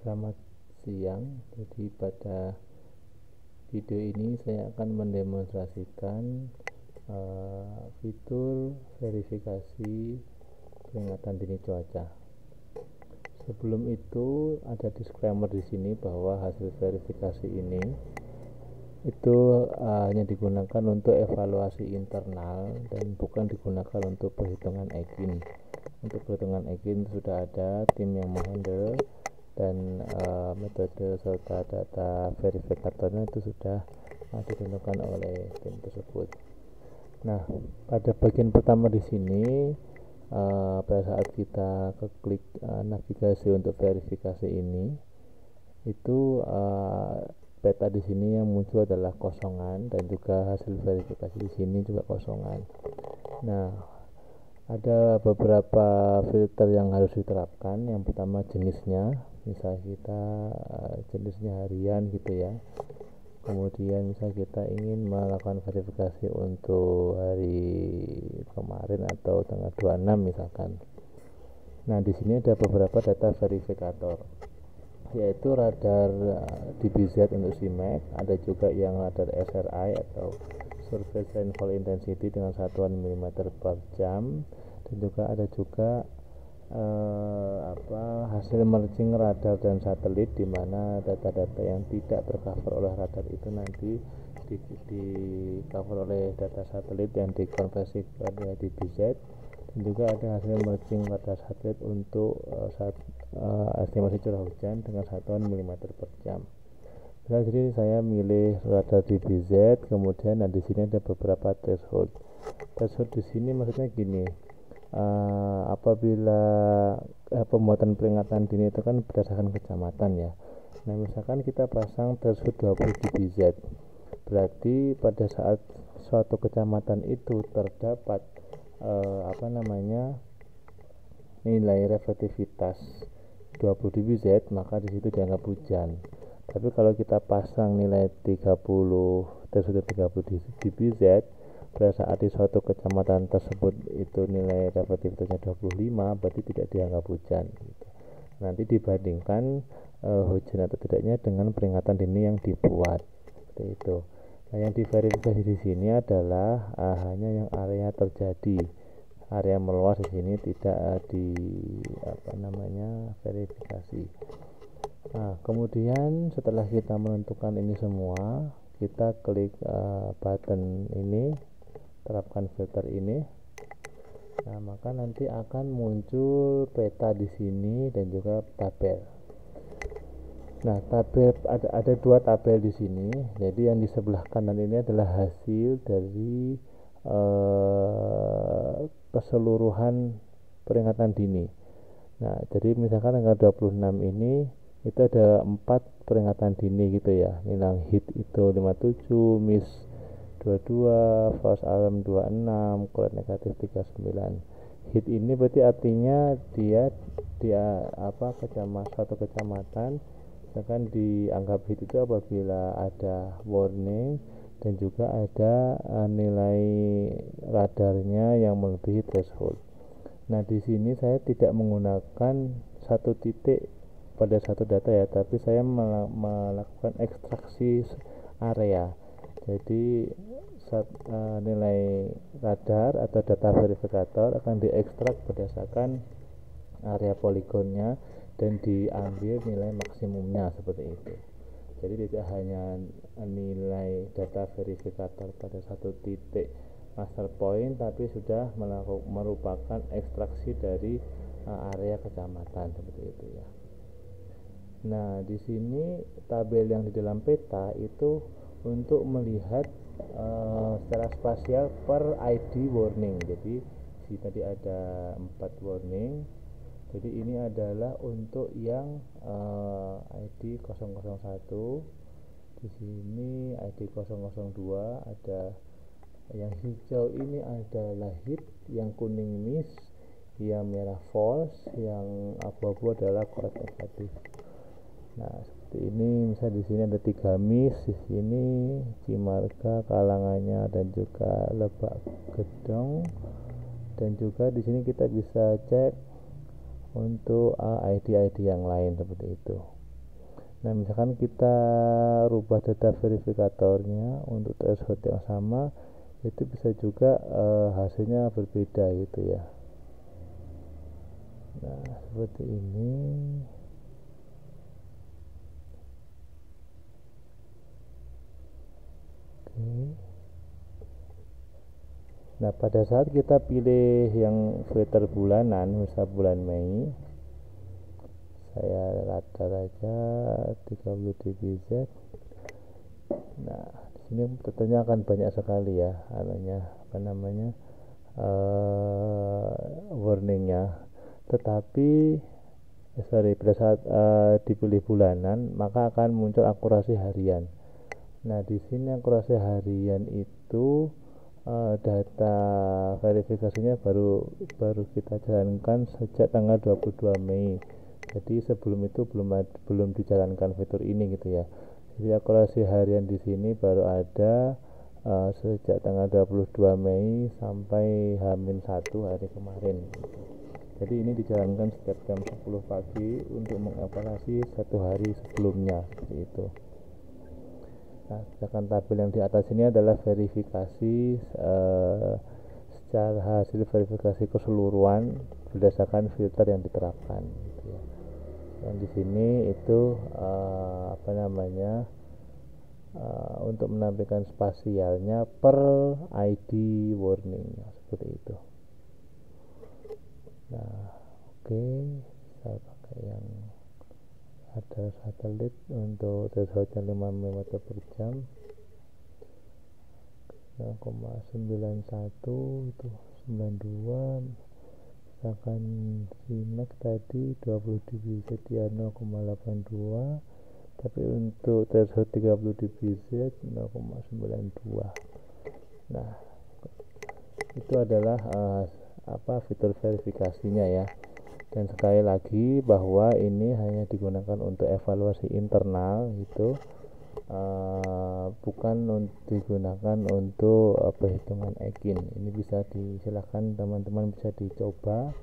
Selamat siang. Jadi pada video ini saya akan mendemonstrasikan fitur verifikasi peringatan dini cuaca. Sebelum itu ada disclaimer di sini bahwa hasil verifikasi ini itu hanya digunakan untuk evaluasi internal dan bukan digunakan untuk perhitungan EGIN. Untuk perhitungan EGIN sudah ada tim yang menghandle dan metode serta data verifikatornya itu sudah ditentukan oleh tim tersebut. Nah, pada bagian pertama di sini pada saat kita klik navigasi untuk verifikasi ini, itu peta di sini yang muncul adalah kosongan dan juga hasil verifikasi di sini juga kosongan. Nah, ada beberapa filter yang harus diterapkan. Yang pertama jenisnya, misal kita jenisnya harian gitu ya. Kemudian misal kita ingin melakukan verifikasi untuk hari kemarin atau tanggal 26 misalkan. Nah, di sini ada beberapa data verifikator, yaitu radar DBZ untuk CMAC, ada juga yang radar SRI atau Surface Rainfall Intensity dengan satuan mm per jam, dan juga ada juga hasil merging radar dan satelit, di mana data-data yang tidak tercover oleh radar itu nanti di cover oleh data satelit yang dikonversi kepada DBZ, dan juga ada hasil merging radar satelit untuk estimasi curah hujan dengan satuan mm per jam. Nah, jadi saya milih radar DBZ, kemudian di sini ada beberapa threshold. Threshold di sini maksudnya gini, apabila pembuatan peringatan dini itu kan berdasarkan kecamatan ya. Nah, misalkan kita pasang threshold 20 DBZ, berarti pada saat suatu kecamatan itu terdapat nilai reflektivitas 20 DBZ, maka di situ dianggap hujan. Tapi kalau kita pasang nilai 30 DBZ pada saat di suatu kecamatan tersebut itu nilai reflektivitasnya 25, berarti tidak dianggap hujan gitu. Nanti dibandingkan hujan atau tidaknya dengan peringatan dini yang dibuat seperti itu. Nah, yang diverifikasi di sini adalah hanya yang area terjadi. Area meluas di sini tidak verifikasi. Nah, kemudian setelah kita menentukan ini semua, kita klik button ini, terapkan filter ini. Nah, maka nanti akan muncul peta di sini dan juga tabel. Nah, tabel ada dua tabel di sini. Jadi yang di sebelah kanan ini adalah hasil dari keseluruhan peringatan dini. Nah, jadi misalkan tanggal 26 ini itu ada 4 peringatan dini gitu ya. Nilang hit itu 57, miss 22, false alarm 26, kulit negatif 39. Hit ini berarti artinya dia suatu kecamatan misalkan dianggap hit itu apabila ada warning dan juga ada nilai radarnya yang melebihi threshold. Nah, di sini saya tidak menggunakan satu titik pada satu data ya, tapi saya melakukan ekstraksi area. Jadi nilai radar atau data verifikator akan diekstrak berdasarkan area poligonnya dan diambil nilai maksimumnya seperti itu. Jadi tidak hanya nilai data verifikator pada satu titik master point, tapi sudah merupakan ekstraksi dari area kecamatan seperti itu ya. Nah, di sini tabel yang di dalam peta itu untuk melihat secara spasial per ID warning. Jadi tadi ada 4 warning. Jadi ini adalah untuk yang ID 001. Di sini ID 002, ada yang hijau ini adalah hit, yang kuning miss, yang merah false, yang abu-abu adalah correct negatif. Nah, seperti ini. Misal di sini ada 3 miss, di sini Cimarga, Kalangannya, dan juga Lebak Gedong. Dan juga di sini kita bisa cek untuk ID-ID yang lain seperti itu. Nah, misalkan kita rubah data verifikatornya untuk threshold yang sama, itu bisa juga hasilnya berbeda gitu ya. Nah, seperti ini. Oke. Nah, pada saat kita pilih yang filter bulanan, misal bulan Mei, saya radar aja 30 dBz. Nah, di sini tentunya akan banyak sekali ya warningnya. Tetapi pada saat dipilih bulanan, maka akan muncul akurasi harian. Nah, di sini akurasi harian itu data verifikasinya baru kita jalankan sejak tanggal 22 Mei. Jadi sebelum itu belum dijalankan fitur ini gitu ya. Jadi akurasi harian di sini baru ada sejak tanggal 22 Mei sampai H-1 hari kemarin. Jadi ini dijalankan setiap jam 10 pagi untuk mengevaluasi satu hari sebelumnya seperti itu. Nah, sedangkan tabel yang di atas ini adalah verifikasi secara hasil verifikasi keseluruhan berdasarkan filter yang diterapkan gitu ya. Yang di sini itu untuk menampilkan spasialnya per ID warning seperti itu. Nah, oke, saya pakai yang ada satelit untuk thresholdnya 5 mm per jam, 0,91 itu 92. Misalkan simak tadi 20 dBz ya 0,82, tapi untuk threshold 30 dBz 0,92. Nah, itu adalah fitur verifikasinya ya. Dan sekali lagi bahwa ini hanya digunakan untuk evaluasi internal gitu, bukan digunakan untuk perhitungan EKIN. Ini bisa silakan teman-teman bisa dicoba,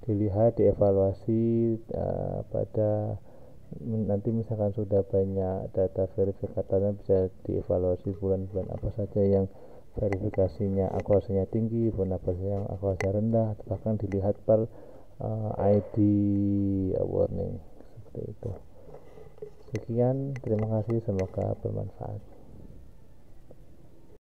dilihat, dievaluasi pada nanti misalkan sudah banyak data verifikatornya, bisa dievaluasi bulan-bulan apa saja yang verifikasinya akurasinya tinggi, bulan apa saja yang akurasinya rendah, bahkan dilihat per ID warning seperti itu. Sekian, terima kasih, semoga bermanfaat.